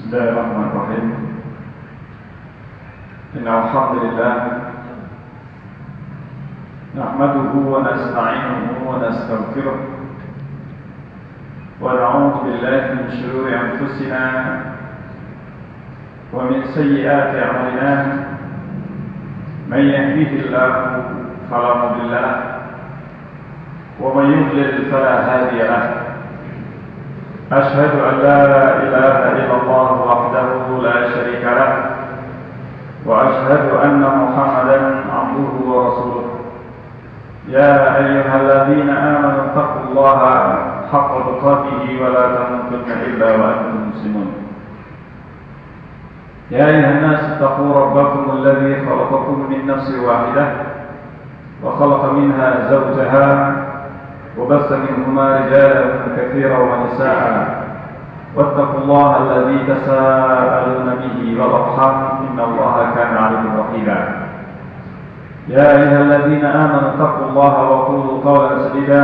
Bismillahirrahmanirrahim. Innal hamdalillah nahmaduhu wa nasta'inuhu wa nastaghfiruh wa na'udzu billahi min shururi anfusina wa min sayyiati a'malina. Man yahdihillahu fala mudilla lahu wa man yudlil fala hadiya lahu. أشهد أن لا إله إلا الله وحده لا شريك له وأشهد أن محمدا عبده ورسوله. يا أيها الذين آمنوا اتقوا الله حق تقاته ولا تموتن إلا وأنتم مسلمون. يا أيها الناس اتقوا ربكم الذي خلقكم من نفس واحدة وخلق منها زوجها وبث منهما رجالا كثيرا ونساء واتقوا الله الذي تساءلون به والأرحام إن الله كان عليكم رقيبا. يا أيها الذين آمنوا اتقوا الله وقولوا قولا سديدا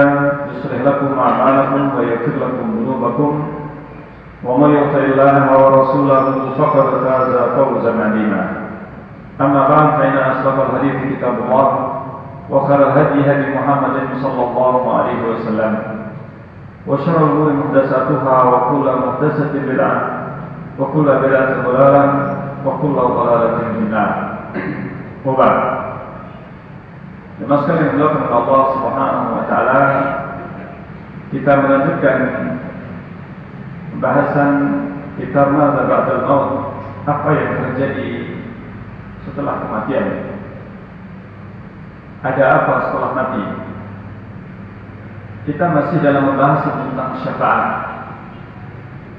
يصلح لكم أعمالكم ويغفر لكم ذنوبكم ومن يطع الله ورسوله فقد فاز فوزا عظيما. أما بعد فإن أصدق الحديث كتاب الله وخير الهدي هدي محمد صلى الله عليه وسلم وشر الأمور محدثاتها وكل محدثة بدعة وكل بدعة ضلالة وكل ضلالة في النار. وبعد. Demikian yang dilakukan Allah Subhanahu wa taala, kita melanjutkan pembahasan kitab Madza Ba'dal Maut, apa yang terjadi setelah kematian. Ada apa setelah mati? Kita masih dalam membahas tentang syafaat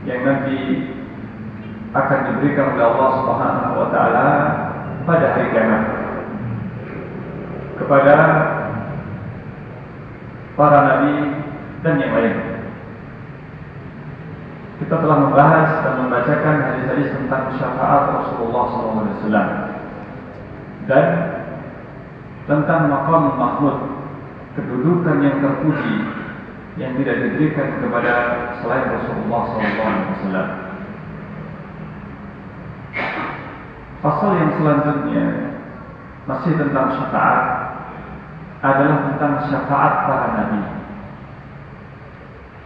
yang nanti akan diberikan oleh Allah Subhanahu wa taala pada hari kiamat kepada para nabi dan yang lain. Kita telah membahas dan membacakan hadis-hadis tentang syafaat Rasulullah SAW dan tentang maqam mahmud, kedudukan yang terpuji yang tidak diberikan kepada selain Rasulullah SAW. Pasal yang selanjutnya masih tentang syafaat, adalah tentang syafaat para nabi.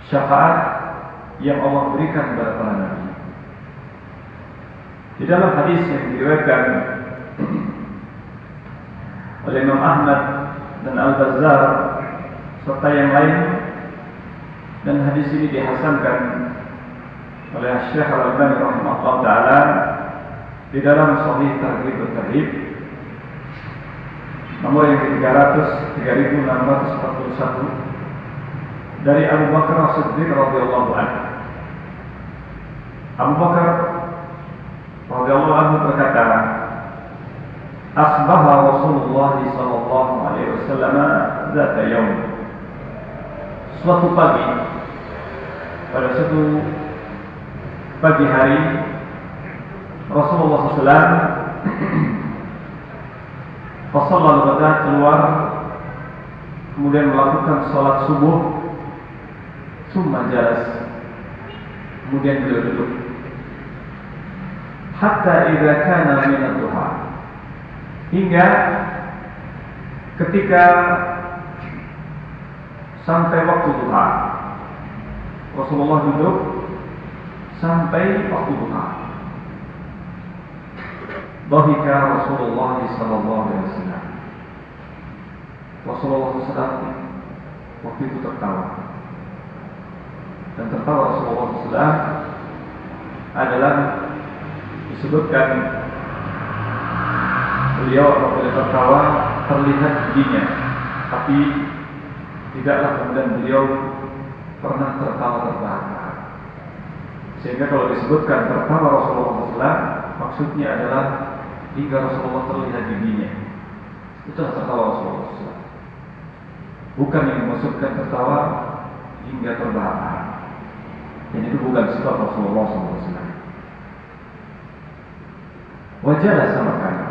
Syafaat yang Allah berikan kepada para nabi. Di dalam hadis yang diriwayatkan oleh Imam Ahmad dan Al-Bazzar serta yang lain, dan hadis ini dihasankan oleh Syekh Al-Albani rahimahullah taala di dalam Sahih Targhib wa Tarhib nomor yang ke-3641 dari Abu Bakar As-Siddiq radhiyallahu anhu. Abu Bakar radhiyallahu anhu berkata, asbaha Rasulullah sallallahu alaihi wasallam zata yaum. Suatu pagi, pada suatu pagi hari, Rasulullah SAW fasallal ghada, keluar kemudian melakukan salat subuh, summa jalas, kemudian beliau duduk hatta idza kana min ad-duha, hingga ketika sampai waktu duha. Rasulullah duduk sampai waktu duha. Dhahika Rasulullah sallallahu alaihi wasallam. Rasulullah SAW waktu itu tertawa. Dan tertawa Rasulullah SAW adalah disebutkan beliau apabila tertawa terlihat giginya, tapi tidaklah kemudian beliau pernah tertawa terbahak-bahak. Sehingga kalau disebutkan tertawa Rasulullah SAW, maksudnya adalah hingga Rasulullah terlihat giginya. Itulah tertawa Rasulullah SAW. Bukan yang dimaksudkan tertawa hingga terbahak-bahak. Dan itu bukan sifat Rasulullah SAW. Wajarlah sama kami.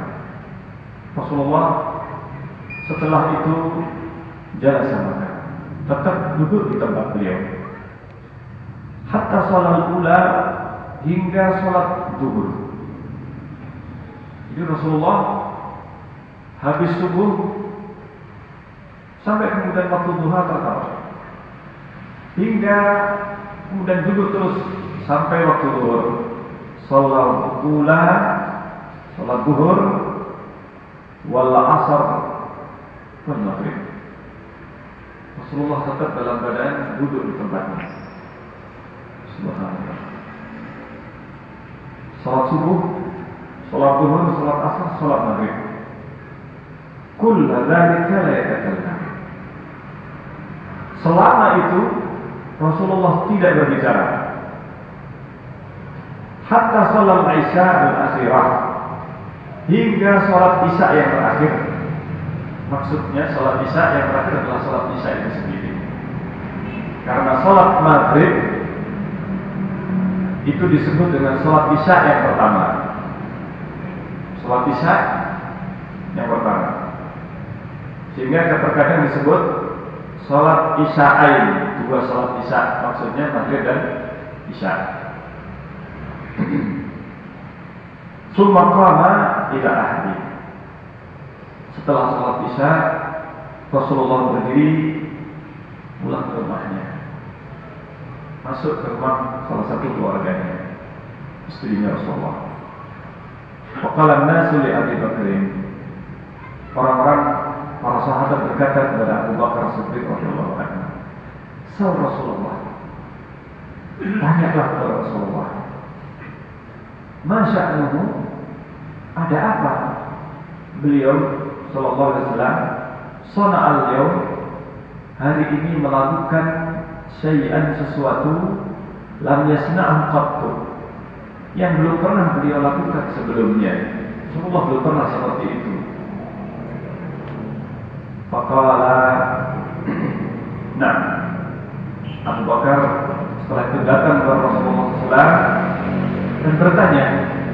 Rasulullah setelah itu jalan sama kami, tetap duduk di tempat beliau. Hatta salat ula, hingga sholat zuhur. Jadi Rasulullah habis subuh sampai kemudian waktu duha tertawa, hingga kemudian duduk terus sampai waktu zuhur. Sholat ula, sholat zuhur, wal asar, wal maghrib. Rasulullah tetap dalam keadaan duduk di tempatnya. Subhanallah. Salat subuh, salat zuhur, salat asar, salat maghrib. Kullu dzalika la yatakallam. Selama itu Rasulullah tidak berbicara. Hatta salat Isya al-akhirah, hingga salat Isya yang terakhir. Maksudnya salat Isya yang terakhir adalah salat Isya itu sendiri. Karena salat maghrib itu disebut dengan salat Isya yang pertama. Salat Isya yang pertama. Sehingga terkadang disebut salat Isya'ain, dua salat Isya, maksudnya maghrib dan Isya. Summa qama ila ahli. Setelah salat Isya, Rasulullah berdiri pulang ke rumahnya, masuk ke rumah salah satu keluarganya, istrinya Rasulullah. Faqala an-nasu li Abi Bakrin. Orang-orang, para sahabat berkata kepada Abu Bakar Siddiq radhiyallahu anhu, "Sal Rasulullah." Tanyalah kepada Rasulullah, "Masya'nuhu?" Ada apa beliau sallallahu alaihi wasallam sana'al yaum, hari ini melakukan syai'an, sesuatu lam yasna'hu qattu, yang belum pernah beliau lakukan sebelumnya. Rasulullah belum pernah seperti itu. Faqala, nah, Abu Bakar setelah itu datang kepada Rasulullah SAW dan bertanya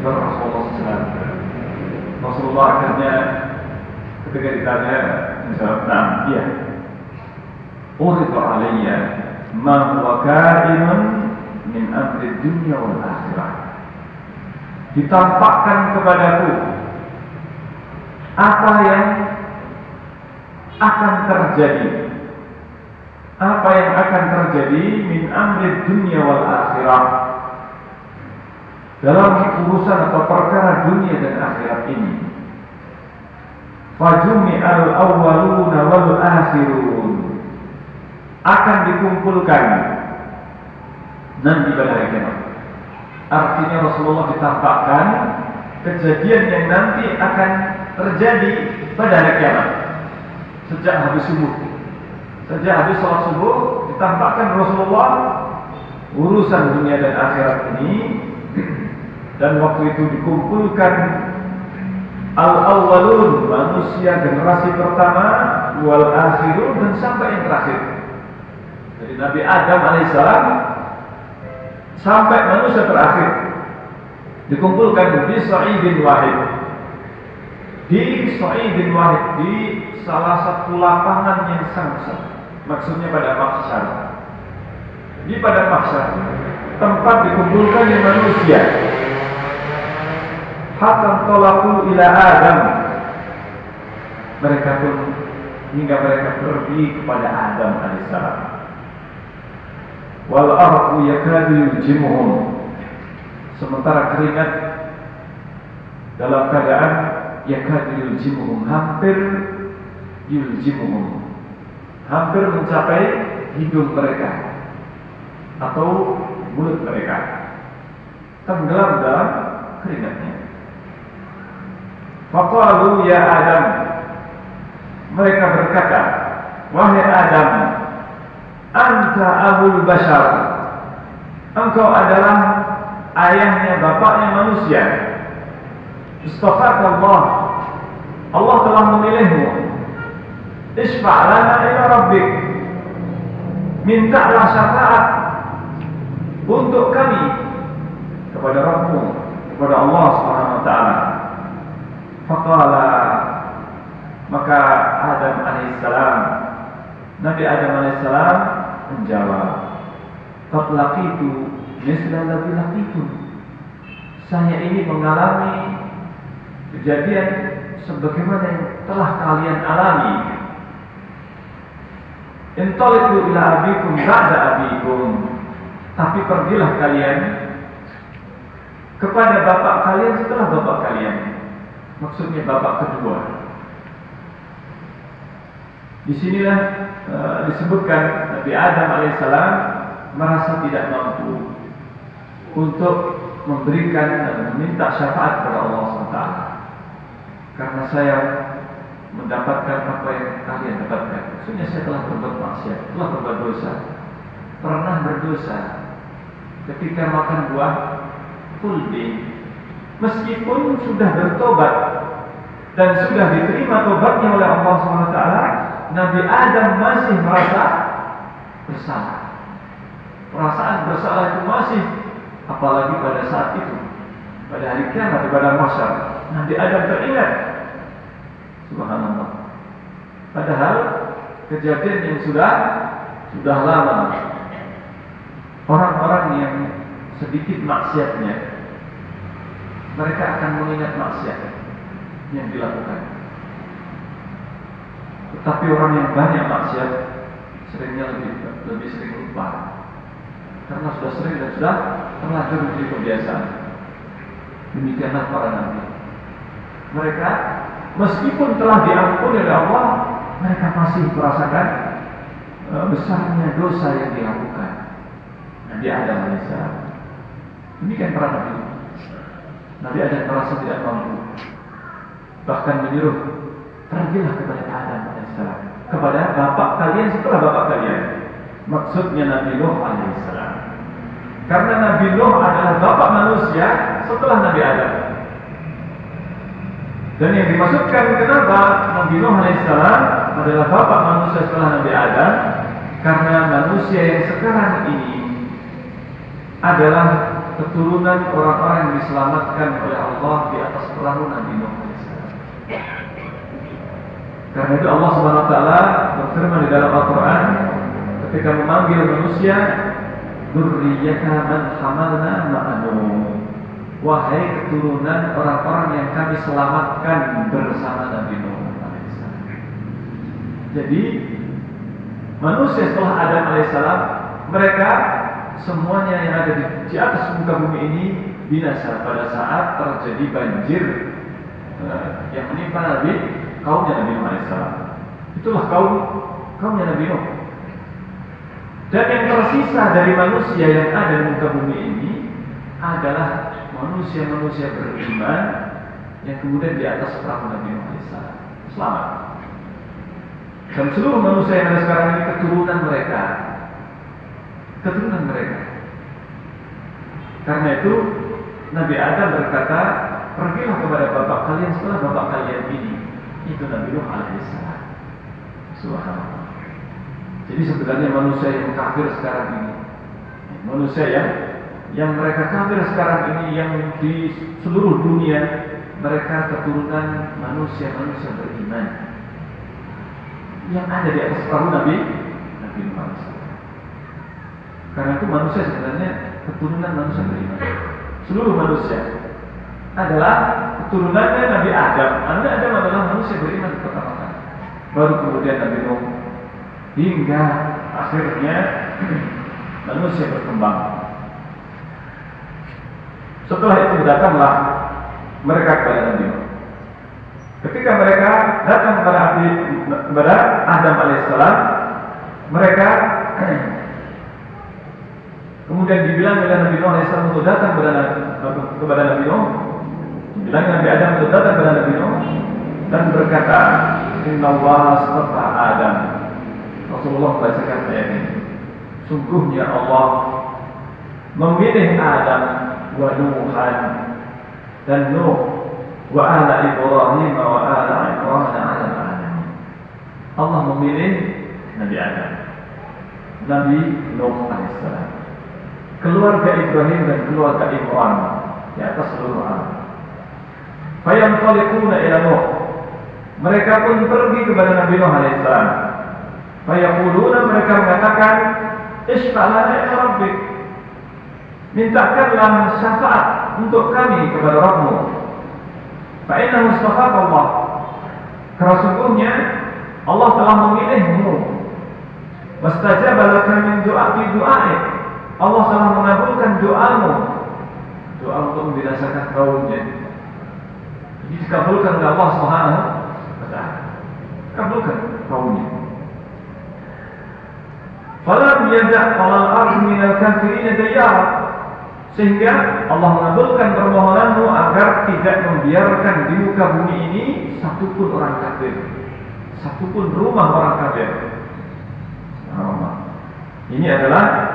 kepada Rasulullah SAW. Rasulullah akhirnya ketika ditanya menjawab, "Na'am, iya. Uridu alayya ma huwa ka'imun min amri dunya wal akhirah." Ditampakkan kepadaku apa yang akan terjadi, apa yang akan terjadi min amri dunya wal akhirah, dalam urusan atau perkara dunia dan akhirat ini. Fajumi al-awwaluna wal akhirun, akan dikumpulkan nanti pada hari kiamat. Artinya Rasulullah ditampakkan kejadian yang nanti akan terjadi pada hari kiamat. Sejak habis subuh, sejak habis sholat subuh, ditampakkan Rasulullah urusan dunia dan akhirat ini. Dan waktu itu dikumpulkan al-awwalun, manusia generasi pertama, wal akhirun, dan sampai yang terakhir. Dari Nabi Adam alaihissalam sampai manusia terakhir dikumpulkan di sa'idin wahid. Di sa'idin wahid, di salah satu lapangan yang samsat. Maksudnya pada mahsyar. Di pada mahsyar, tempat dikumpulkannya manusia. Hatta tolaku ila Adam, mereka pun hingga mereka pergi kepada Adam alaihissalam. Wal arqu yakadu yuljimuhum, sementara keringat dalam keadaan yakadu yuljimuhum, hampir yuljimuhum, hampir mencapai hidung mereka atau mulut mereka, tenggelam dalam keringatnya. Faqalu ya Adam, mereka berkata, wahai Adam, anta abul bashar, engkau adalah ayahnya, bapaknya manusia. Istafaka Allah, Allah telah memilihmu. Isfa' lana ila rabbik, mintalah syafaat untuk kami kepada Rabbmu, kepada Allah Subhanahu wa taala. Faqala, maka Adam alaihissalam, Nabi Adam alaihissalam menjawab, qad laqitu misla alladhi laqitum, saya ini mengalami kejadian sebagaimana yang telah kalian alami. Intaliqu ila abikum ba'da abikum, tapi pergilah kalian kepada bapak kalian setelah bapak kalian. Maksudnya bapak kedua. Disinilah disebutkan Nabi Adam alaihissalam merasa tidak mampu untuk memberikan dan meminta syafaat kepada Allah SWT. Karena saya mendapatkan apa yang kalian dapatkan. Maksudnya saya telah berbuat maksiat, telah berbuat dosa, pernah berdosa ketika makan buah khuldi. Meskipun sudah bertobat dan sudah diterima tobatnya oleh Allah SWT, Nabi Adam masih merasa bersalah. Perasaan bersalah itu masih, apalagi pada saat itu, pada hari kiamat, pada mahsyar, Nabi Adam teringat. Subhanallah. Padahal kejadian yang sudah lama. Orang-orang yang sedikit maksiatnya, mereka akan mengingat maksiat yang dilakukan. Tetapi orang yang banyak maksiat seringnya lebih sering lupa, karena sudah sering dan sudah terlanjur menjadi kebiasaan. Demikianlah para nabi. Mereka meskipun telah diampuni oleh Allah, mereka masih merasakan besarnya dosa yang dilakukan. Nabi Adam alaihissalam. Demikian para nabi. Nabi Adam merasa tidak mampu, bahkan menyuruh, pergilah kepada Adam alaihissalam, kepada bapak kalian setelah bapak kalian. Maksudnya Nabi Nuh alaihissalam. Karena Nabi Nuh adalah bapak manusia setelah Nabi Adam. Dan yang dimaksudkan kenapa Nabi Nuh alaihissalam adalah bapak manusia setelah Nabi Adam, karena manusia yang sekarang ini adalah keturunan orang-orang yang diselamatkan oleh Allah di atas perahu Nabi Nuh alaihissalam. Karena itu Allah Subhanahu wa taala berfirman di dalam Al-Qur'an ketika memanggil manusia, dzurriyyata man hamalna ma'a Nuh. Wahai keturunan orang-orang yang kami selamatkan bersama Nabi Nuh alaihissalam. Jadi manusia setelah Adam alaihissalam, mereka semuanya yang ada di atas muka bumi ini binasa pada saat terjadi banjir yang menimpa kaumnya Nabi Nuh alaihissalam. Itulah kaumnya Nabi Nuh. Dan yang tersisa dari manusia yang ada di muka bumi ini adalah manusia-manusia beriman yang kemudian di atas perahu Nabi Nuh alaihissalam selamat. Dan seluruh manusia yang ada sekarang ini keturunan mereka. Karena itu Nabi Adam berkata, pergilah kepada bapak kalian setelah bapak kalian ini. Itu Nabi Nuh alaihissalam. Subhanallah. Jadi sebenarnya manusia yang kafir sekarang ini, manusia yang mereka kafir sekarang ini, yang di seluruh dunia, mereka keturunan manusia-manusia beriman yang ada di atas perahu Nabi Nuh alaihissalam. Karena itu manusia sebenarnya keturunan manusia beriman. Seluruh manusia adalah keturunannya Nabi Adam. Nabi Adam adalah manusia beriman pertama kali. Baru kemudian Nabi Nuh, hingga akhirnya manusia berkembang. Setelah itu datanglah mereka kepada Nabi Nuh. Ketika mereka datang kepada Adam alaihissalam, mereka kemudian dibilang oleh Nabi Nuh alaihissalam untuk datang kepada Nabi Nuh. Dibilang Nabi Adam untuk datang kepada Nabi Nuh dan berkata, Inna Allah astafa Adam. Rasulullah membacakan ayat ini. Sungguhnya Allah memilih Adam wa Nuhan dan Nuh wa ala Ibrahim wa ala Imran ala alamin. Allah memilih Nabi Adam, Nabi Nuh alaihissalam, keluarga Ibrahim dan keluarga Imran di atas seluruh alam. Fayantaliquna ila Nuh. Mereka pun pergi kepada Nabi Nuh alaihissalam. Fayaquluna, mereka mengatakan, Isfa'lana ya Rabbik, mintakanlah syafaat untuk kami kepada Rabbmu. Fa innahu istafaka Allah. Karena sungguhnya Allah telah memilihmu. Wastajaba laka min du'a'i. Allah telah mengabulkan doamu. Doa untuk membinasakan kaumnya. Ini dikabulkan oleh Allah Subhanahu wa taala. Kabulkan kaumnya. Falam yada' alal ardi minal kafirin diyara. Sehingga Allah mengabulkan permohonanmu agar tidak membiarkan di muka bumi ini satupun orang kafir, satupun rumah orang kafir. Ini adalah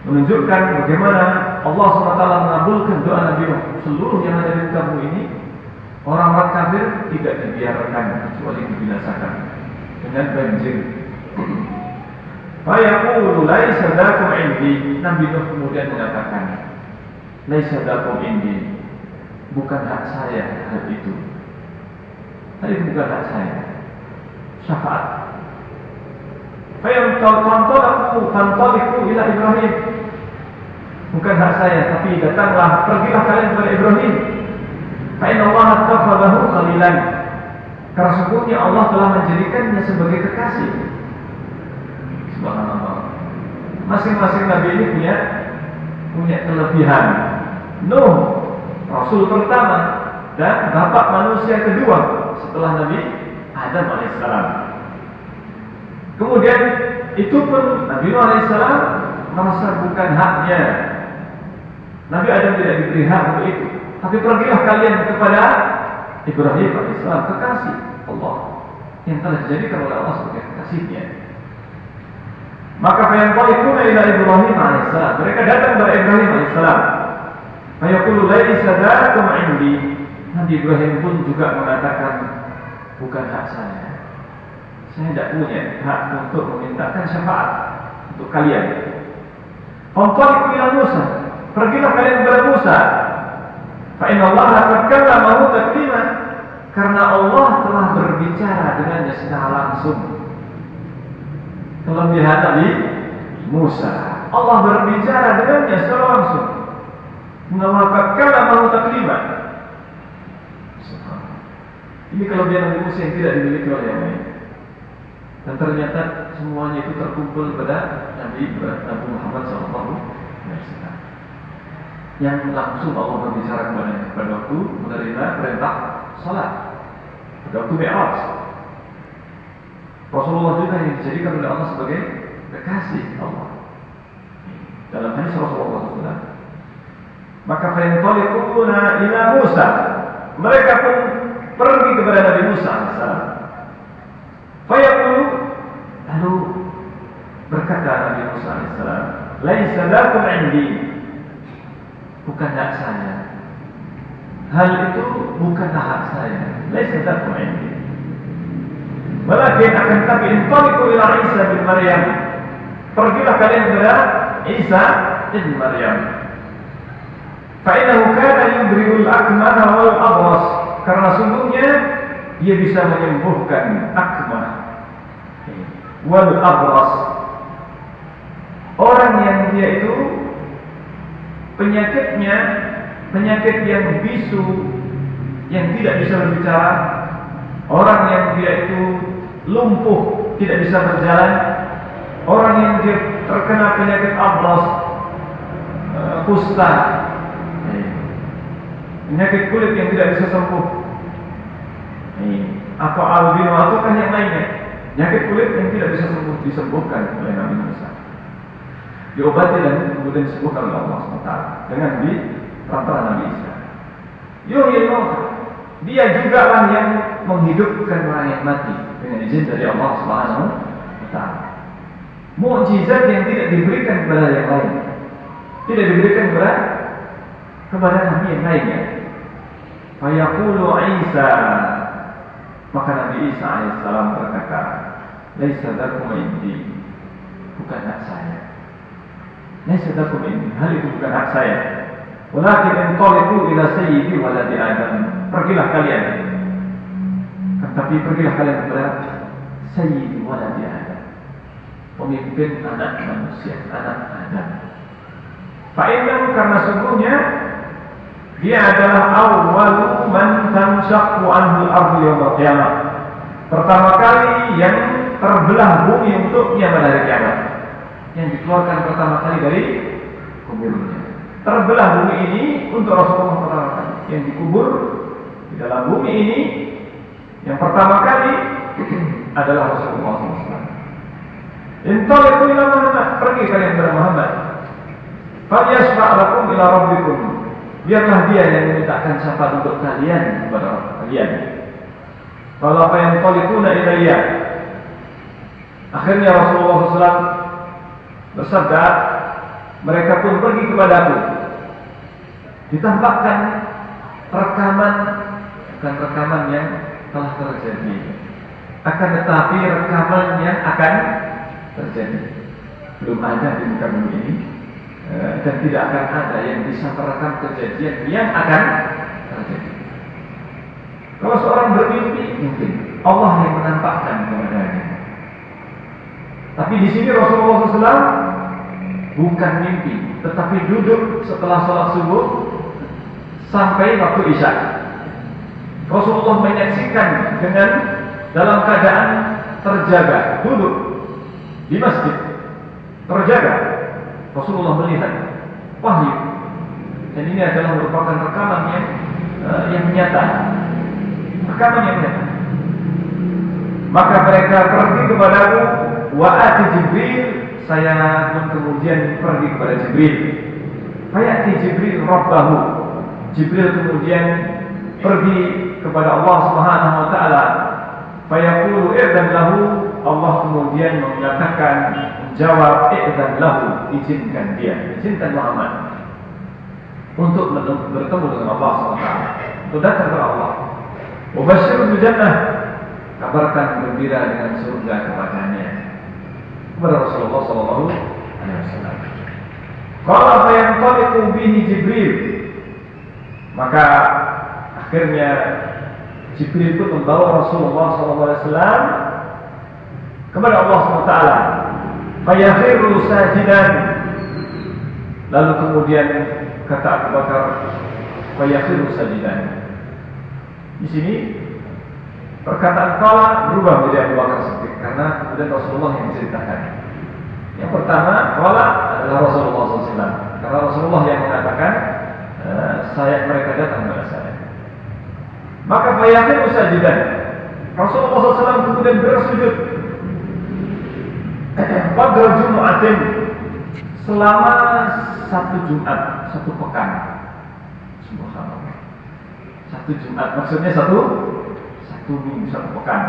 menunjukkan bagaimana Allah SWT mengabulkan doa Nabi Nuh. Seluruh yang ada di muka bumi ini, orang-orang kafir tidak dibiarkan kecuali dibinasakan dengan banjir. Fayaqulu laisa dzakum indi. Nabi Nuh kemudian mengatakan, laisa dzakum indi, bukan hak saya hal itu. Itu bukan hak saya. Syafaat. Fantaliqu ila Ibrahim. Bukan hak saya, tapi datanglah, pergilah kalian kepada Ibrahim. Fa inna Allah takhadahu khalilan. Karena sesungguhnya Allah telah menjadikannya sebagai kekasih. Subhanallah. Masing-masing nabi ini punya kelebihan. Nuh, rasul pertama dan bapak manusia kedua setelah Nabi Adam alaihissalam. Kemudian itu pun Nabi Nuh alaihissalam merasa bukan haknya. Nabi Adam tidak diberi hak untuk itu. Tapi pergilah kalian kepada Ibrahim alaihissalam, kekasih Allah yang telah dijadikan oleh Allah sebagai kekasihnya. Maka fayanqalibuna ila Ibrahim alaihissalam. Mereka datang kepada Ibrahim alaihissalam. Fayaqulu laisa dzakum indi. Nabi Ibrahim pun juga mengatakan, bukan hak saya. Saya tidak punya hak untuk memintakan syafaat untuk kalian. Fanqalibu ila Musa. Pergilah kalian kepada Musa. Fa inna Allah qad kallamahu taklima. Karena Allah telah berbicara dengannya secara langsung. Kelebihan Nabi Musa, Allah berbicara dengannya secara langsung. Inna Allah qad kallamahu taklima. Ini kelebihan Nabi Musa yang tidak dimiliki oleh yang lain. Dan ternyata semuanya itu terkumpul pada Nabi Muhammad SAW yang langsung Allah berbicara kepadanya pada waktu menerima perintah salat, pada waktu Mi'raj. Rasulullah juga yang dijadikan oleh Allah sebagai kekasih Allah. Dalam hadis Rasulullah SAW. Maka fayantaliquna ila Musa. Mereka pun pergi kepada Nabi Musa alaihissalam. Fayaqulu, lalu berkata Nabi Musa alaihissalam, laisa lakum indi. Bukan hak saya. Hal itu bukan hak saya. Laisa lakum indi. Walakin akan tapi intaliqu ila Isa bin Maryam. Pergilah kalian kepada Isa bin Maryam. Fa innahu kana yubri'ul akmaha wal abras. Karena sungguhnya dia bisa menyembuhkan akmah wal abras. Orang yang dia itu penyakitnya penyakit yang bisu, yang tidak bisa berbicara, orang yang dia itu lumpuh, tidak bisa berjalan, orang yang dia terkena penyakit abras, kusta, penyakit kulit yang tidak bisa sembuh, atau albino ataukah yang lainnya, penyakit kulit yang tidak bisa disembuhkan oleh Nabi Musa, diobati dan kemudian disembuhkan oleh Allah SWT dengan di perantara Nabi Isa. Yuhyil mauta, dia juga lah yang menghidupkan orang yang mati dengan izin dari Allah SWT. Mukjizat yang tidak diberikan kepada yang lain, tidak diberikan kepada Nabi yang lainnya. Fayaqulu Isa, maka Nabi Isa alaihissalam berkata, laisa lakum indi, bukan hak saya. Laisa lakum indi, hal itu bukan hak saya. Walakin intaliqu ila sayyidi waladi Adam. Pergilah kalian. Tetapi pergilah kalian kepada sayyidi waladi Adam, pemimpin anak manusia, anak Adam. Fa'innahu, karena sungguhnya Dia adalah awwalu man tanshaqqu anhu al-ardu yaumil qiyamah. Pertama kali yang terbelah bumi untuknya pada hari kiamat. Yang dikeluarkan pertama kali dari kuburnya. Terbelah bumi ini untuk Rasulullah pertama kali. Yang dikubur di dalam bumi ini yang pertama kali adalah Rasulullah SAW. Intaliqu ila Muhammad, pergi kalian kepada Muhammad. Falyashfa' lakum ila rabbikum. Biarlah dia yang memintakan syafaat untuk kalian kepada kalian. Kalau apa yang taliquna ilayya. Akhirnya Rasulullah SAW bersabda, mereka pun pergi kepadaku. Ditambahkan rekaman yang telah terjadi. Akan tetapi rekaman yang akan terjadi belum ada di muka bumi ini, dan tidak akan ada yang bisa merekam kejadian yang akan terjadi. Kalau seorang bermimpi, mungkin Allah yang menampakkan kepadanya. Tapi di sini Rasulullah SAW bukan mimpi, tetapi duduk setelah sholat subuh sampai waktu isya. Rasulullah menyaksikan dengan dalam keadaan terjaga, duduk di masjid, terjaga. Rasulullah melihat wahyu, dan ini adalah merupakan rekaman yang nyata, rekaman yang nyata. Maka mereka pergi kepadaku, wa ati Jibril, saya pun kemudian pergi kepada Jibril. Fayati Jibril rabbahu, Jibril kemudian pergi kepada Allah Subhanahu wa taala. Fayaqulu i'dan lahu, Allah kemudian menyatakan, menjawab, i'dan lahu, izinkan dia, izinkan Muhammad untuk bertemu dengan Allah SWT, untuk datang kepada Allah. Mubashshirun bil jannah, kabarkan gembira dengan surga kepadanya, kepada Rasulullah sallallahu alaihi wasallam. Qala fa yanṭaliqu bihi Jibril, maka akhirnya Jibril pun membawa Rasulullah SAW kepada Allah SWT. Fayakhiru sajidan, lalu kemudian kata Abu Bakar, fayakhiru sajidan. Di sini perkataan qala berubah menjadi Abu Bakar Siddiq, karena kemudian Rasulullah yang diceritakan. Yang pertama qala adalah Rasulullah SAW, karena Rasulullah yang mengatakan mereka datang kepada saya. Maka fayakhiru sajidan, Rasulullah SAW kemudian bersujud pada Jum'atin, selama satu Jumat, satu pekan. Subhanallah. Satu Jumat maksudnya satu minggu, satu pekan.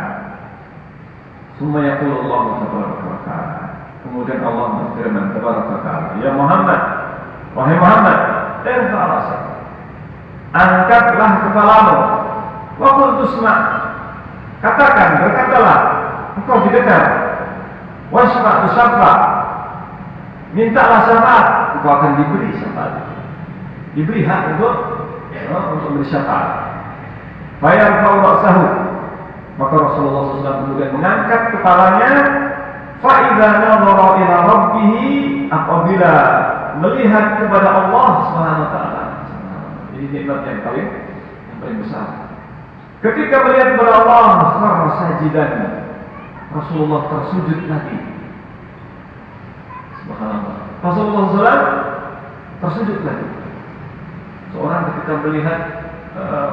Summa yaqulullahu tabaraka wa ta'ala, kemudian Allah berfirman tabaraka wa ta'ala, ya Muhammad, wahai Muhammad, irfa' ra'sak, angkatlah kepalamu. Wa qul tusma', katakan, berkatalah, engkau didengar. Wasfa' tusaffa', mintalah syafaat, engkau akan diberi syafaat, diberi hak untuk beri syafaat. Fayarfa'u ra'sahu, maka Rasulullah SAW kemudian mengangkat kepalanya. Fa'idha nadhara ila rabbih, apabila melihat kepada Allah Subhanahu wa taala. Ini nikmat yang paling besar. Ketika melihat kepada Allah, kharra sajidan, Rasulullah tersujud lagi. Subhanallah. Rasulullah SAW tersujud lagi. Seorang ketika melihat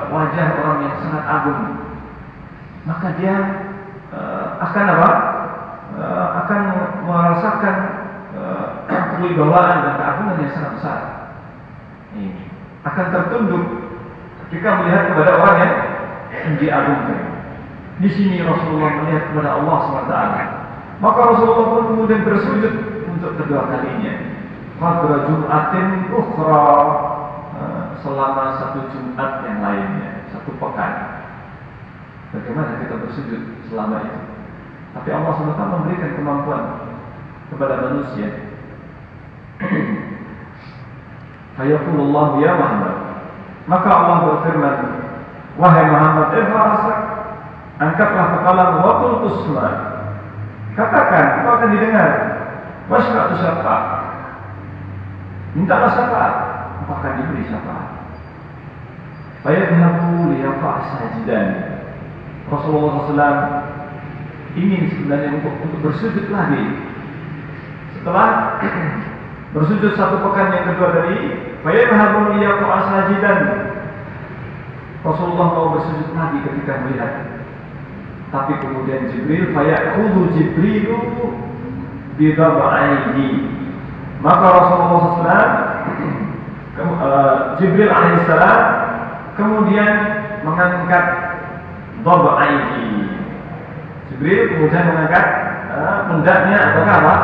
wajah orang yang sangat agung, maka dia akan apa? Akan merasakan kewibawaan dan keagungan yang sangat besar. Ini akan tertunduk ketika melihat kepada orang yang diagungkan. Di sini Rasulullah melihat kepada Allah SWT. Maka Rasulullah pun kemudian bersujud untuk kedua kalinya. Qadra Jum'atin ukhra, selama satu Jumat yang lainnya, satu pekan. Bagaimana kita bersujud selama itu? Tapi Allah SWT memberikan kemampuan kepada manusia. Fayaqulullah ya Muhammad, maka Allah berfirman, wahai Muhammad, irfa' ra'sak, angkatlah kepalamu. Wa qul tusma', katakan, engkau akan didengar. Wasfa' tusaffa', mintalah syafaat, engkau akan diberi syafaat. Fayadhabu liyaqa' sajidan. Rasulullah SAW ingin sebenarnya untuk bersujud lagi. Setelah bersujud satu pekan yang kedua tadi, fayadhabu liyaqa' sajidan. Rasulullah mau bersujud lagi ketika melihat. Tapi kemudian Jibril fayakhudhu Jibrilu bidab'aihi. Maka Rasulullah SAW Jibril alaihissalam kemudian mengangkat dab'aihi. Jibril kemudian mengangkat pundaknya atau apa?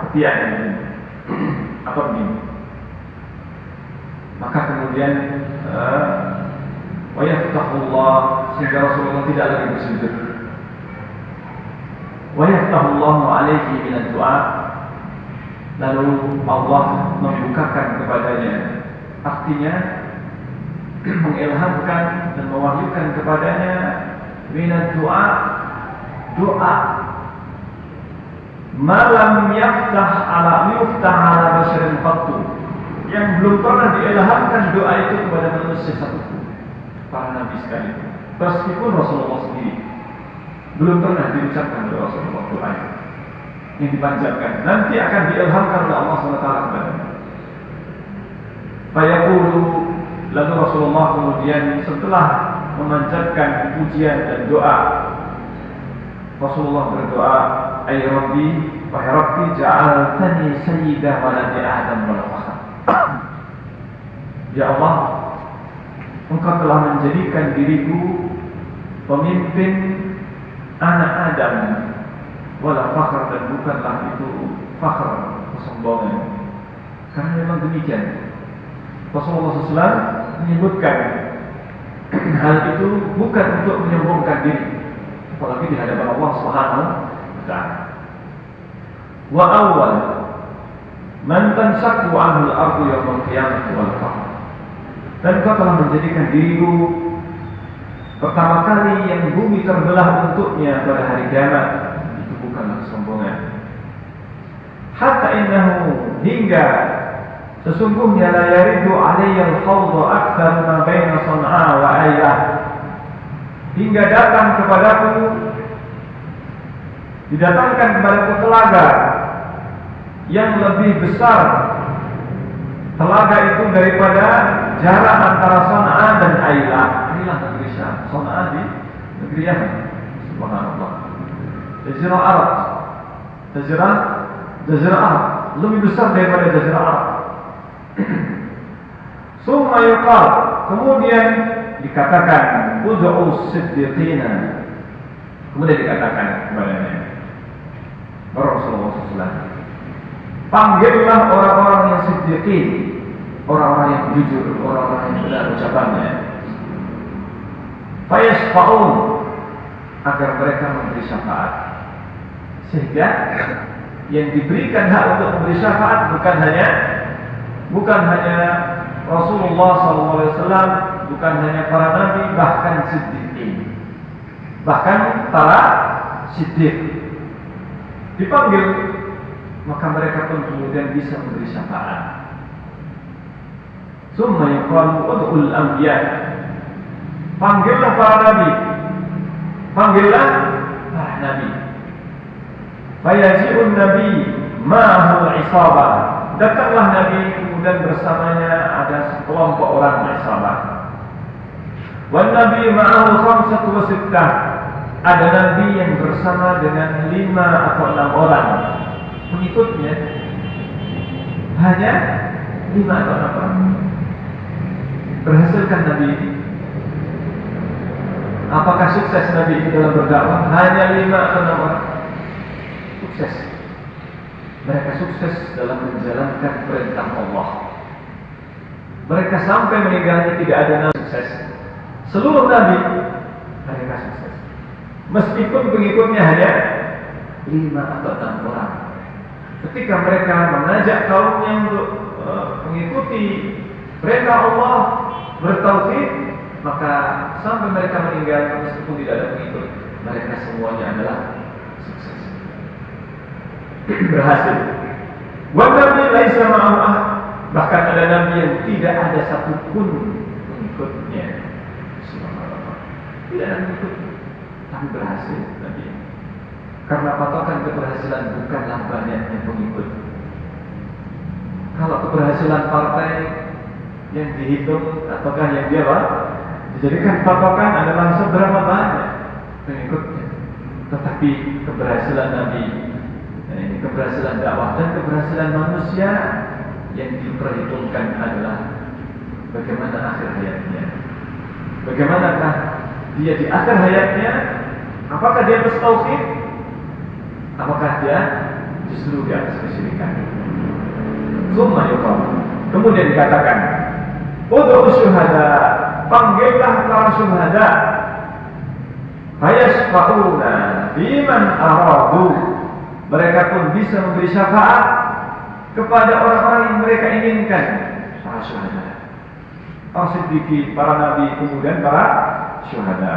Ketiaknya atau begini. Maka kemudian wa yaftahullah, sehingga Rasulullah tidak lagi bersujud. Wa yaftahullahu alaihi min ad-du'a, lalu Allah membukakan kepadanya, artinya mengilhamkan dan mewahyukan kepadanya min ad-du'a, doa malam yuftah ala basyarin qattu, yang belum pernah diilhamkan doa itu kepada manusia satupun, para nabi sekali. Meskipun Rasulullah sendiri belum pernah diucapkan oleh Rasulullah doa yang dipanjatkan, nanti akan diilhamkan oleh Allah SWT kepadanya. Fayaqulu, lalu Rasulullah kemudian setelah memanjatkan pujian dan doa, Rasulullah berdoa, ay Rabbi, wahai Rabbi, ja'altani sayyidah waladi Adam wal fakhr. Ya Allah, Engkau telah menjadikan diriku pemimpin anak Adam wala fakhr, dan bukanlah itu fakhr, kesombongan. Karena memang demikian Rasulullah SAW menyebutkan hal itu bukan untuk menyombongkan diri, apalagi di hadapan Allah Subhanahu wa ta'ala. Wa awwal man tansaqu 'anhu al-ardu yawm al-qiyamah wal fakhr, dan Kau telah menjadikan dirimu pertama kali yang bumi terbelah untuknya pada hari kiamat. Itu bukanlah kesombongan. Hatta innahu, hingga sesungguhnya la yaridu alayya al-khawdu akthar ma baina San'a wa Ailah, hingga datang kepadaku, didatangkan kepadaku telaga yang lebih besar telaga itu daripada jarak antara San'a dan Ailah. Inilah negeri Syam, San'a di negeri Yaman. Subhanallah. Jazirah Arab, Jazirah Arab lebih besar daripada Jazirah Arab. Summa yuqal, kemudian dikatakan ud'u siddiqina, kemudian dikatakan kepadanya, Rasulullah SAW, panggillah orang-orang yang siddiqin, orang-orang yang jujur, orang-orang yang benar ucapannya. Fayashfa'un, agar mereka memberi syafaat. Sehingga yang diberikan hak untuk memberi syafaat bukan hanya Rasulullah SAW, bukan hanya para nabi, bahkan siddiqin, bahkan para siddiq dipanggil, maka mereka pun kemudian bisa memberi syafaat. Summa yuqalu ud'ul anbiya, panggillah para nabi, panggillah para nabi. Fayaji'un nabi ma'ahu isabah, datanglah nabi kemudian bersamanya ada sekelompok orang isabah. Wan nabi ma'ahu khamsatu wa sittah, ada nabi yang bersama dengan 5 atau 6 orang pengikutnya, hanya 5 atau 6 orang. Berhasilkan nabi ini? Apakah sukses nabi ini dalam berdakwah? Hanya 5 atau 6 orang. Sukses. Mereka sukses dalam menjalankan perintah Allah. Mereka sampai meninggalnya tidak ada nabi sukses. Seluruh nabi mereka sukses, meskipun pengikutnya hanya 5 atau 6 orang. Ketika mereka mengajak kaumnya untuk mengikuti perintah Allah, bertauhid, maka sampai mereka meninggal meskipun tidak ada pengikut, mereka semuanya adalah sukses, berhasil. Wa nabi laisa ma'ahu, bahkan ada nabi yang tidak ada satupun pengikutnya. tidak ada mengikuti, tapi berhasil Nabi. Karena patokan keberhasilan bukanlah banyaknya pengikut. Kalau keberhasilan partai yang dihitung ataukah yang dia dijadikan patokan adalah seberapa banyak pengikutnya, tetapi keberhasilan Nabi, ini keberhasilan dakwah dan keberhasilan manusia yang diperhitungkan adalah bagaimana akhir hayatnya. Bagaimanakah dia di akhir hayatnya? Apakah dia bertauhid? Apakah dia justru di atas kesyirikan? Kemudian dikatakan, ud'u syuhada, panggillah para syuhada, fayashfa'una biman aradu. Mereka pun bisa memberi syafaat kepada orang-orang yang mereka inginkan, para syuhada, para siddiqin, para nabi, kemudian para syuhada.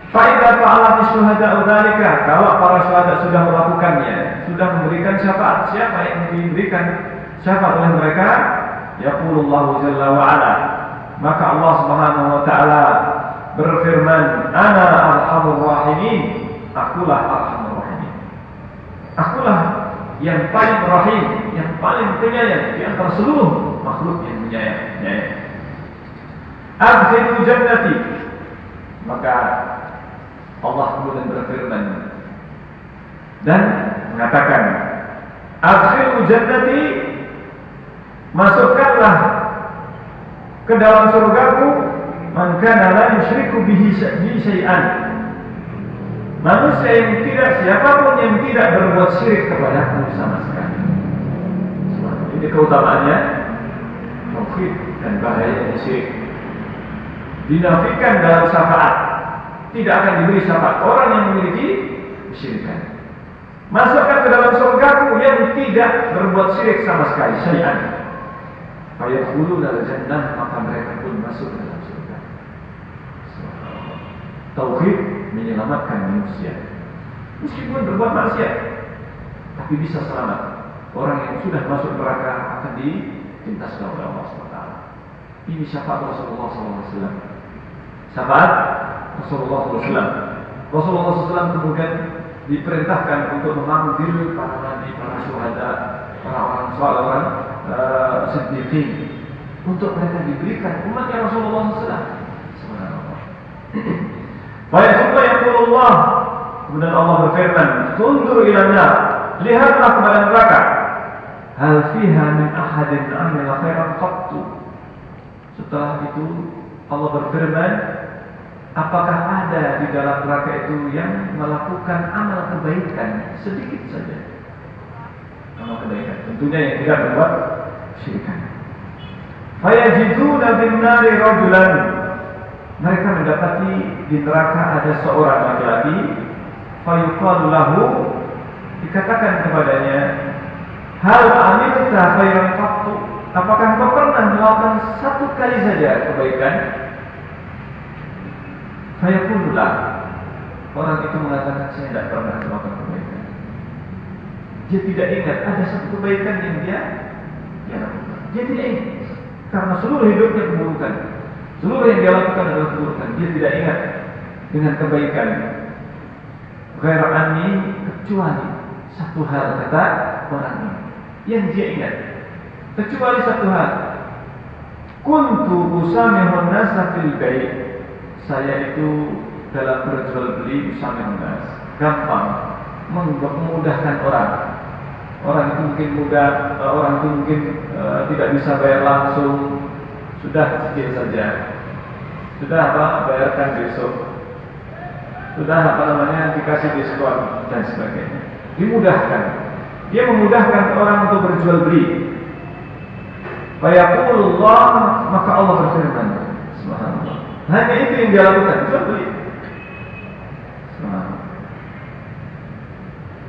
Fa'idha fa'ala syuhada dzalika, kalau para syuhada sudah melakukannya, sudah memberikan syafaat, siapa yang diberikan syafaat oleh mereka? Yaqulullahu jalla wa ala, maka Allah Subhanahu wa taala berfirman, ana arhamur rahimin, akulah arhamur rahimin, akulah yang paling rahim, yang paling penyayang di antara seluruh makhluk yang menyayang. Adkhilu jannati, maka Allah kemudian berfirman dan mengatakan, adkhilu jannati, masukkanlah ke dalam surgaku man kana la yusyriku bihi syai'an, manusia yang tidak, siapapun yang tidak berbuat syirik kepadaku sama sekali. Ini keutamaannya tauhid dan bahayanya syirik. Dinafikan dalam syafaat, tidak akan diberi syafaat orang yang memiliki kesyirikan. Masukkan ke dalam surgaku yang tidak berbuat syirik sama sekali, syai'an. Fayadkhuluna al-jannah, maka mereka pun masuk ke dalam surga. Tauhid menyelamatkan manusia. Meskipun berbuat maksiat, tapi bisa selamat. Orang yang sudah masuk neraka akan ditintaskan oleh Allah SWT. Ini syafaat Rasulullah SAW. Syafaat Rasulullah SAW. Rasulullah SAW kemudian diperintahkan untuk memanggil para nabi, para syuhada, para orang saleh, siddiqin, untuk mereka diberikan umatnya Rasulullah SAW. Subhanallah. Fayaqulullah, kemudian Allah berfirman, tundur ila nar, lihatlah kepada neraka, hal fiha min ahadin amila khairan qattu. Setelah itu Allah berfirman, apakah ada di dalam neraka itu yang melakukan amal kebaikan sedikit saja? Amal kebaikan, tentunya yang tidak berbuat syirikan. Fayajiduna bin nari rajulan, mereka mendapati di neraka ada seorang laki-laki. Fayuqalu lahu, dikatakan kepadanya, hal amilta khairan qattu, apakah engkau pernah melakukan satu kali saja kebaikan? Fayaqulullah, orang itu mengatakan, saya tidak pernah melakukan kebaikan. Dia tidak ingat ada satu kebaikan yang dia lakukan. Dia tidak ingat, karena seluruh hidupnya keburukan. Seluruh yang dia lakukan adalah keburukan. Dia tidak ingat dengan kebaikan. Ghaira anni, kecuali satu hal, kata orang ini, yang dia ingat, kecuali satu hal. Kuntu usamihun nasa fil bai', saya itu dalam berjual beli usamihun nas, gampang, memudahkan orang. Orang itu mungkin mudah, orang itu mungkin tidak bisa bayar langsung, sudah cicil saja, sudah bayarkan besok, sudah dikasih diskon dan sebagainya. Dimudahkan, dia memudahkan orang untuk berjual beli. Fayaqulullah, maka Allah berfirman, subhanallah, hanya itu yang dia lakukan, jual beli. Subhanallah.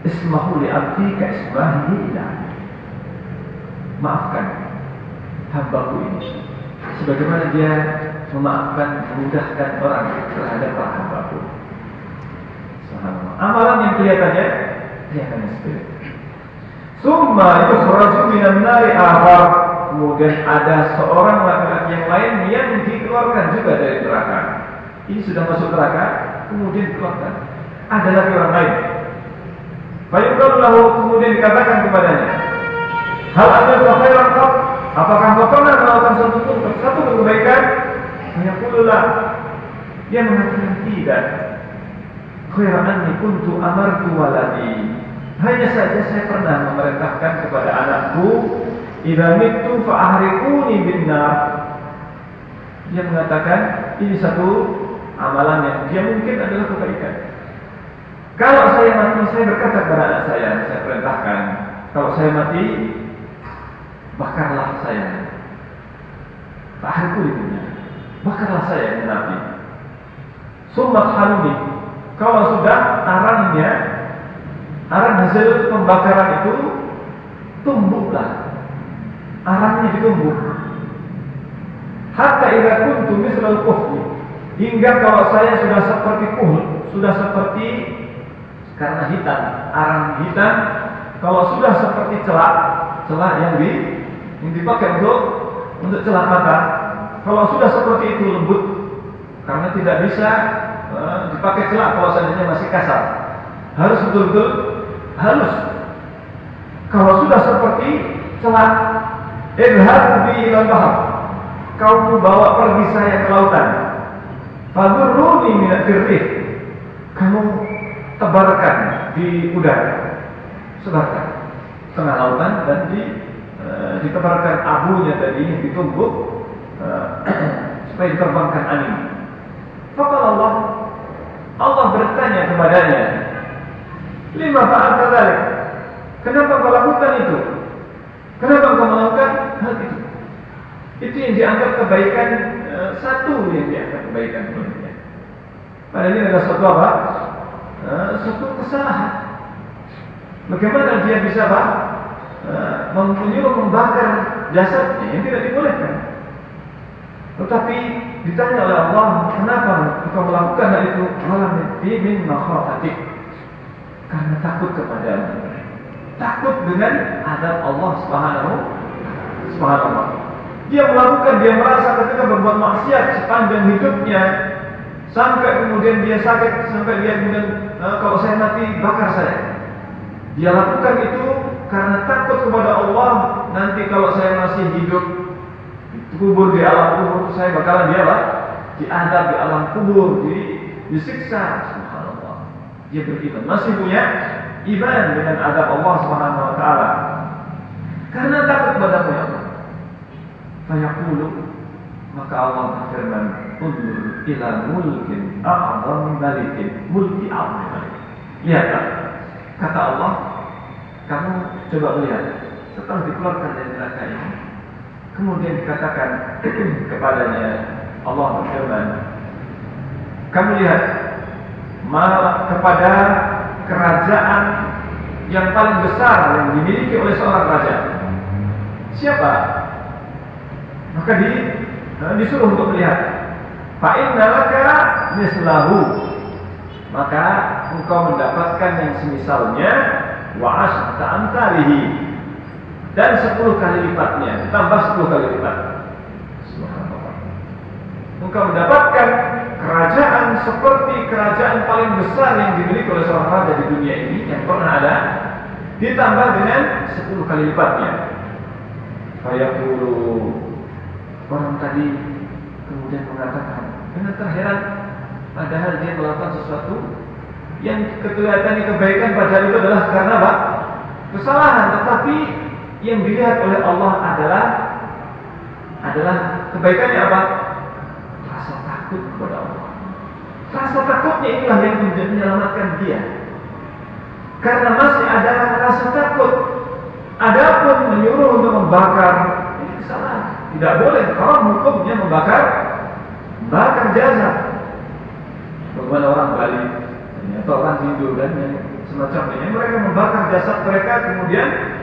Ismahu li'abdi ka ismahi ilah, maafkan hambaku ini sebagaimana dia memaafkan, memudahkan orang terhadap para hambaku. Amalan yang kelihatannya spirit. Summa yukhraju minan nari akhar, kemudian ada seorang laki-laki yang lain yang dikeluarkan juga dari neraka. ini sudah masuk neraka, kemudian dikeluarkan. Ada lagi orang lain. Fayuqalu lahu, kemudian dikatakan kepadanya, hal amilta khairan qat? Apakah engkau pernah melakukan satu kebaikan? Yaqulullah, dia mengatakan tidak. Khairan anni kuntu amartu waladi. Hanya saja saya pernah memerintahkan kepada anakku, idza mittu fa ahriquni bin nar. Dia mengatakan ini satu amalan yang dia mungkin adalah kebaikan. Kalau saya mati, saya berkata kepada anak saya perintahkan, kalau saya mati, bakarlah saya. Fa ahriquni bin nar. Bakarlah saya dengan api. Summa haruni. Kalau sudah arang hasil pembakaran itu tumbuhlah, arangnya ditumbuk. Hatta idza kuntu mislal kuhli, hingga kalau saya sudah seperti kuhl, sudah seperti, karena hitam, arang hitam, kalau sudah seperti celak yang dipakai untuk celak mata, kalau sudah seperti itu lembut, karena tidak bisa dipakai celak kalau seandainya masih kasar, harus betul-betul halus. Kalau sudah seperti celak, idhab bi ilal bahr, kau bawa pergi saya ke lautan. Fadurruni min al-firrih, kamu tebarkan di udara, sebarkan tengah lautan dan ditebarkan abunya tadi yang ditumbuk supaya diterbangkan angin. Faqala Allah bertanya kepadanya, lima fa'alta dzalik? Kenapa kau lakukan itu? Kenapa kau melakukan hal itu? Itu yang dianggap kebaikan, satu yang dianggap kebaikan. Padahal ini adalah suatu apa? Suatu kesalahan. Bagaimana dia bisa menyuruh membakar jasadnya yang tidak dibolehkan? Tetapi ditanya oleh Allah, kenapa engkau melakukan hal itu? Min makhafatik, karena takut kepadamu, takut dengan azab Allah Subhanahu. Dia merasa ketika berbuat maksiat sepanjang hidupnya, sampai kemudian dia sakit, sampai dia kemudian kalau saya mati bakar saya. Dia lakukan itu karena takut kepada Allah, nanti kalau saya masih hidup kubur di alam kubur, saya bakalan diadab di alam kubur, disiksa. Subhanallah. Dia beriman, masih punya iman dengan azab Allah Subhanahu wa taala. Karena takut kepada Allah. Fayaqulu, maka Allah berfirman, undur ila mulkin a'zam malikin, mulki a'zam malik. Lihatlah, kata Allah, kamu coba melihat setelah dikeluarkan dari neraka ini, kemudian dikatakan kepadanya, Allah berfirman, kamu lihat kepada kerajaan yang paling besar yang dimiliki oleh seorang raja. Siapa? Maka disuruh untuk melihat. Fa inna laka mislahu, maka engkau mendapatkan yang semisalnya, wa as'ata amsalihi, dan 10 kali lipatnya, tambah 10 kali lipat. Subhanallah. Engkau mendapatkan kerajaan seperti kerajaan paling besar yang dimiliki oleh seorang raja di dunia ini yang pernah ada, ditambah dengan 10 kali lipatnya. Fayaqulu, orang tadi kemudian mengatakan dengan terheran, padahal dia melakukan sesuatu yang kelihatannya kebaikan, padahal itu adalah karena apa? Kesalahan, tetapi yang dilihat oleh Allah adalah kebaikannya apa? Rasa takut kepada Allah. Rasa takutnya inilah yang menyelamatkan dia. Karena masih ada rasa takut. Adapun menyuruh untuk membakar, ini kesalahan. Tidak boleh. Haram hukumnya membakar jasad. Bagaimana orang Bali atau orang Hindu dan yang semacamnya, mereka membakar jasad mereka, kemudian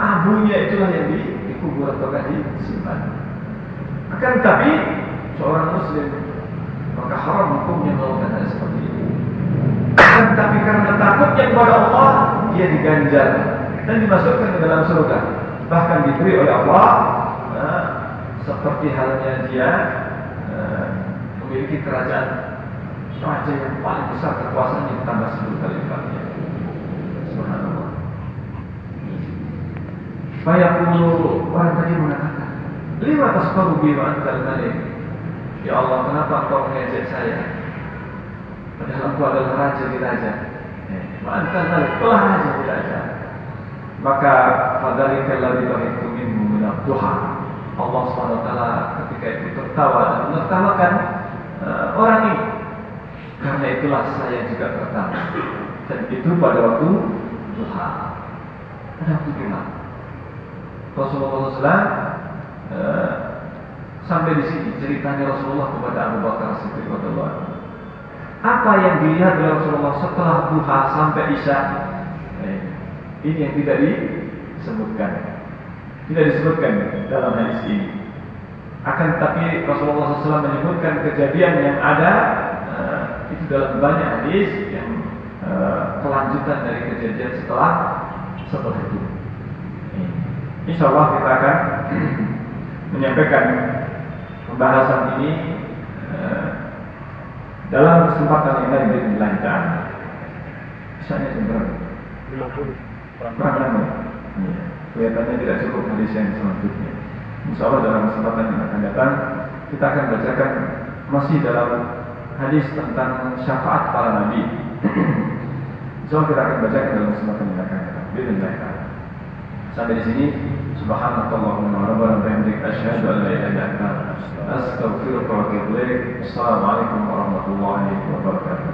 abunya itulah yang dikubur atau disimpan. Akan tetapi seorang Muslim maka haram hukumnya melakukan hal seperti itu. Akan tetapi karena takutnya kepada Allah, dia diganjar dan dimasukkan ke dalam surga. Bahkan diberi oleh Allah seperti halnya dia memiliki kerajaan raja yang paling besar kekuasaannya ditambah 10 kali lipatnya. Subhanallah. Fayaqulu, orang tadi mengatakan, lima tasfaru bi wa antal malik. Ya Allah, kenapa engkau mengejek saya? Padahal engkau adalah raja di raja. Wa antal malik, telah raja di raja. Maka fadzalika alladzi bahitu minhu min ad-duha. Allah SWT ketika itu tertawa dan menertawakan orang ini. Karena itulah saya juga tertawa. Dan itu pada waktu duha. Pada waktu duha. Rasulullah SAW sampai di sini ceritanya Rasulullah kepada Abu Bakar Siddiq radhiyallahu anhu. Apa yang dilihat oleh Rasulullah setelah duha sampai isya? Ini yang tidak disebutkan. Tidak disebutkan dalam hadis ini. Akan tetapi Rasulullah SAW menyebutkan kejadian yang ada itu dalam banyak hadis yang kelanjutan dari kejadian setelah itu. Insya Allah kita akan menyampaikan pembahasan ini dalam kesempatan yang lain dengan lancar. Misalnya sebenarnya 50 kurang. Kelihatannya tidak cukup hadis yang selanjutnya. Insya Allah dalam kesempatan yang akan datang kita akan bacakan masih dalam hadis tentang syafaat para nabi. Insya Allah kita akan bacakan dalam kesempatan yang akan datang. Bismillah. Sampai di sini, subhanallahumma rabbana bihamdika asyhadu an la ilaha illa anta astaghfiruka wa atubu ilaik. Assalamualaikum warahmatullahi wabarakatuh.